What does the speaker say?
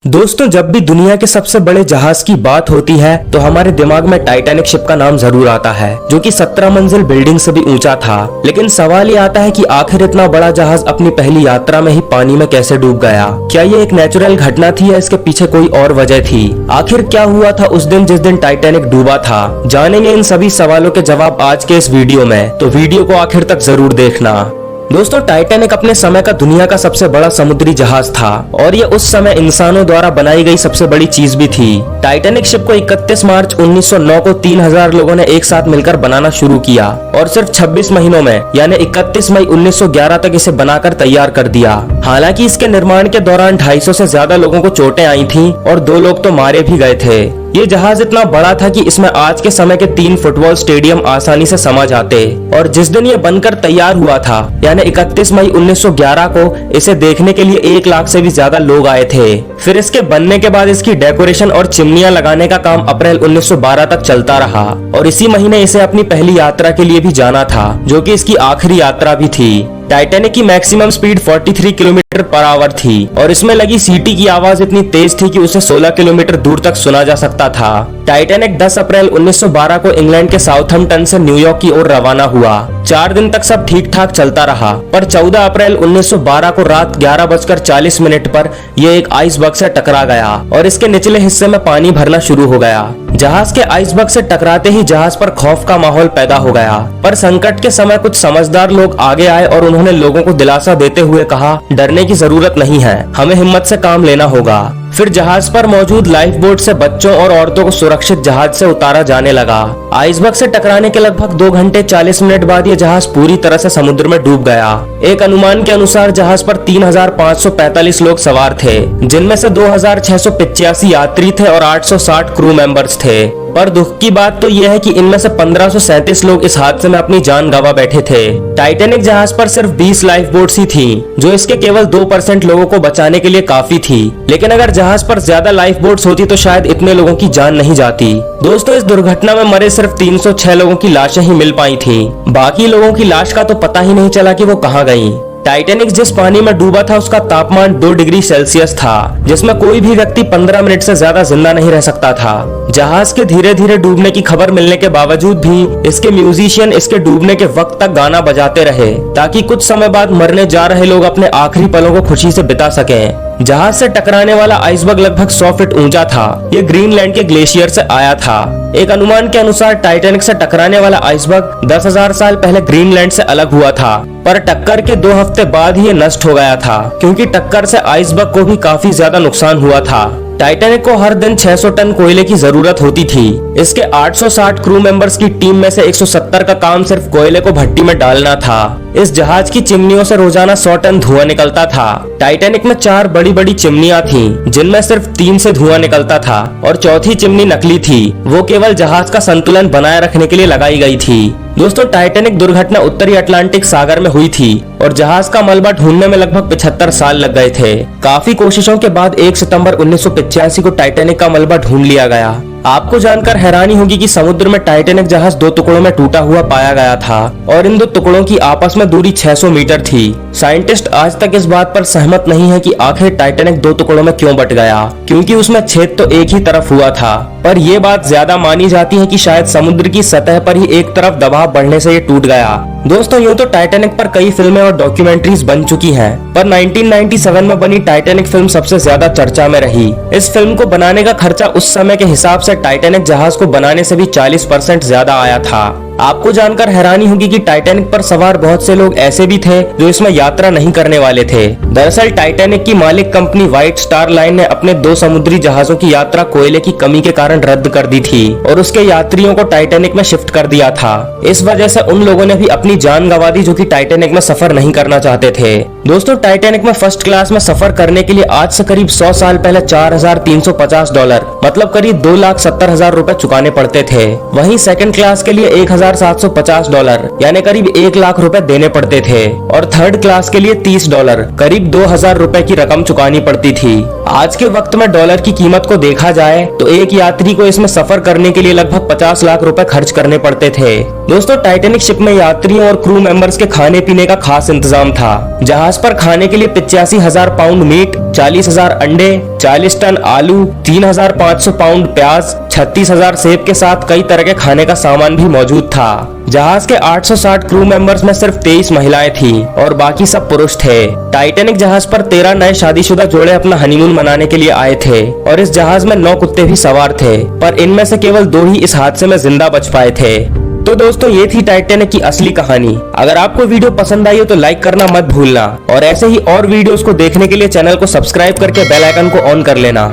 दोस्तों, जब भी दुनिया के सबसे बड़े जहाज की बात होती है तो हमारे दिमाग में टाइटैनिक शिप का नाम जरूर आता है, जो कि 17 मंजिल बिल्डिंग से भी ऊंचा था। लेकिन सवाल ये आता है कि आखिर इतना बड़ा जहाज अपनी पहली यात्रा में ही पानी में कैसे डूब गया। क्या ये एक नेचुरल घटना थी या इसके पीछे कोई और वजह थी? आखिर क्या हुआ था उस दिन जिस दिन टाइटैनिक डूबा था? जानेंगे इन सभी सवालों के जवाब आज के इस वीडियो में, तो वीडियो को आखिर तक जरूर देखना। दोस्तों, टाइटैनिक अपने समय का दुनिया का सबसे बड़ा समुद्री जहाज था और ये उस समय इंसानों द्वारा बनाई गई सबसे बड़ी चीज भी थी। टाइटैनिक शिप को 31 मार्च 1909 को 3000 लोगों ने एक साथ मिलकर बनाना शुरू किया और सिर्फ 26 महीनों में यानी 31 मई 1911 तक इसे बनाकर तैयार कर दिया। हालांकि इसके निर्माण के दौरान 250 से ज्यादा लोगों को चोटें आई थीं और 2 लोग तो मारे भी गए थे। ये जहाज इतना बड़ा था कि इसमें आज के समय के 3 फुटबॉल स्टेडियम आसानी से समा जाते और जिस दिन ये बनकर तैयार हुआ था यानी 31 मई 1911 को इसे देखने के लिए 1 लाख से भी ज्यादा लोग आए थे। फिर इसके बनने के बाद इसकी डेकोरेशन और चिमनियां लगाने का काम अप्रैल 1912 तक चलता रहा और इसी महीने इसे अपनी पहली यात्रा के लिए भी जाना था, जो कि इसकी आखिरी यात्रा भी थी। टाइटैनिक की maximum speed 43 kilometre per hour थी और इसमें लगी सीटी की आवाज इतनी तेज थी कि उसे 16 किलोमीटर दूर तक सुना जा सकता था। टाइटैनिक 10 अप्रैल 1912 को इंग्लैंड के साउथहैम्पटन से न्यूयॉर्क की ओर रवाना हुआ। 4 दिन तक सब ठीक ठाक चलता रहा, पर 14 अप्रैल 1912 को रात 11:40 पर यह एक आइसबर्ग से टकरा गया और इसके निचले हिस्से में पानी भरना शुरू हो गया। जहाज के आइसबर्ग से टकराते ही जहाज पर खौफ का माहौल पैदा हो गया, पर संकट के समय कुछ समझदार लोग आगे आए और उन्होंने लोगों को दिलासा देते हुए कहा, डरने की जरूरत नहीं है, हमें हिम्मत से काम लेना होगा। फिर जहाज पर मौजूद लाइफ बोट से बच्चों और औरतों को सुरक्षित जहाज से उतारा जाने लगा। आइसबर्ग से टकराने के लगभग 2 घंटे 40 मिनट बाद ये जहाज पूरी तरह से समुद्र में डूब गया। एक अनुमान के अनुसार जहाज पर 3545 लोग सवार थे, जिनमें से 2685 यात्री थे और 860 क्रू मेंबर्स थे। पर दुख की बात तो यह है कि इनमें से 1537 लोग इस हादसे में अपनी जान गंवा बैठे थे। टाइटैनिक जहाज पर सिर्फ 20 लाइफ बोट्स ही थी, जो इसके केवल 2% लोगों को बचाने के लिए काफी थी। लेकिन अगर जहाज पर ज्यादा लाइफ बोट्स होती तो शायद इतने लोगों की जान नहीं जाती। दोस्तों, इस दुर्घटना में मरे सिर्फ 306 लोगों की लाशें ही मिल पाई थी। बाकी लोगों की लाश का तो पता ही नहीं चला कि वो कहाँ गई। टाइटैनिक जिस पानी में डूबा था उसका तापमान 2 डिग्री सेल्सियस था, जिसमें कोई भी व्यक्ति 15 मिनट से ज्यादा जिंदा नहीं रह सकता था। जहाज के धीरे धीरे डूबने की खबर मिलने के बावजूद भी इसके म्यूजिशियन इसके डूबने के वक्त तक गाना बजाते रहे, ताकि कुछ समय बाद मरने जा रहे लोग अपने आखिरी पलों को खुशी से बिता सकें। जहाज से टकराने वाला आइसबर्ग लगभग 100 फीट ऊंचा था। ये ग्रीनलैंड के ग्लेशियर से आया था। एक अनुमान के अनुसार टाइटैनिक से टकराने वाला आइसबर्ग 10,000 साल पहले ग्रीनलैंड से अलग हुआ था, पर टक्कर के 2 हफ्ते बाद ही ये नष्ट हो गया था, क्योंकि टक्कर से आइसबर्ग को भी काफी ज्यादा नुकसान हुआ था। टाइटैनिक को हर दिन 600 टन कोयले की जरूरत होती थी। इसके 860 क्रू मेंबर्स की टीम में से 170 का काम सिर्फ कोयले को भट्टी में डालना था। इस जहाज की चिमनियों से रोजाना 100 टन धुआं निकलता था। टाइटैनिक में 4 बड़ी बड़ी चिमनियां थीं, जिनमें सिर्फ 3 से धुआं निकलता था और चौथी चिमनी नकली थी। वो केवल जहाज का संतुलन बनाए रखने के लिए लगाई गई थी। दोस्तों, टाइटैनिक दुर्घटना उत्तरी अटलांटिक सागर में हुई थी और जहाज का मलबा ढूंढने में लगभग 75 साल लग गए थे। काफी कोशिशों के बाद 1 सितंबर 1985 को टाइटैनिक का मलबा ढूंढ लिया गया। आपको जानकर हैरानी होगी कि समुद्र में टाइटैनिक जहाज 2 टुकड़ों में टूटा हुआ पाया गया था और इन 2 टुकड़ों की आपस में दूरी 600 मीटर थी। साइंटिस्ट आज तक इस बात पर सहमत नहीं है कि आखिर टाइटैनिक 2 टुकड़ों में क्यों बट गया, क्योंकि उसमें छेद तो एक ही तरफ हुआ था। पर यह बात ज्यादा मानी जाती है कि शायद समुद्र की सतह पर ही एक तरफ दबाव बढ़ने से ये टूट गया। दोस्तों, यूं तो टाइटैनिक पर कई फिल्में और डॉक्यूमेंट्रीज बन चुकी हैं, पर 1997 में बनी टाइटैनिक फिल्म सबसे ज्यादा चर्चा में रही। इस फिल्म को बनाने का खर्चा उस समय के हिसाब से टाइटैनिक जहाज को बनाने से भी 40% ज्यादा आया था। आपको जानकर हैरानी होगी कि टाइटैनिक पर सवार बहुत से लोग ऐसे भी थे जो इसमें यात्रा नहीं करने वाले थे। दरअसल टाइटैनिक की मालिक कंपनी व्हाइट स्टार लाइन ने अपने 2 समुद्री जहाजों की यात्रा कोयले की कमी के कारण रद्द कर दी थी और उसके यात्रियों को टाइटैनिक में शिफ्ट कर दिया था। इस वजह से उन लोगों ने भी अपनी जान गंवा दी जो कि टाइटैनिक में सफर नहीं करना चाहते थे। दोस्तों, टाइटैनिक में फर्स्ट क्लास में सफर करने के लिए आज से करीब 100 साल पहले $4350 मतलब करीब 2,70,000 रुपए चुकाने पड़ते थे। वहीं सेकंड क्लास के लिए 1,000 $10,750 यानी करीब 1 लाख रुपए देने पड़ते थे और थर्ड क्लास के लिए $30 करीब 2,000 रुपए की रकम चुकानी पड़ती थी। आज के वक्त में डॉलर की कीमत को देखा जाए तो एक यात्री को इसमें सफर करने के लिए लगभग 50 लाख रुपए खर्च करने पड़ते थे। दोस्तों, टाइटैनिक शिप में यात्रियों और क्रू मेंबर्स के खाने पीने का खास इंतजाम था। जहाज पर खाने के लिए 85,000 पाउंड मीट, 40,000 अंडे, 40 टन आलू, 3,500 पाउंड प्याज, 36,000 सेब के साथ कई तरह के खाने का सामान भी मौजूद था। जहाज के 860 क्रू मेंबर्स में सिर्फ 23 महिलाएं थीं और बाकी सब पुरुष थे। टाइटैनिक जहाज पर 13 नए शादीशुदा जोड़े अपना हनीमून मनाने के लिए आए थे और इस जहाज में 9 कुत्ते भी सवार थे, पर इनमें से केवल 2 ही इस हादसे में जिंदा बच पाए थे। तो दोस्तों, ये थी टाइटैनिक की असली कहानी। अगर आपको वीडियो पसंद आई हो तो लाइक करना मत भूलना और ऐसे ही और वीडियोस को देखने के लिए चैनल को सब्सक्राइब करके बेल आइकन को ऑन कर लेना।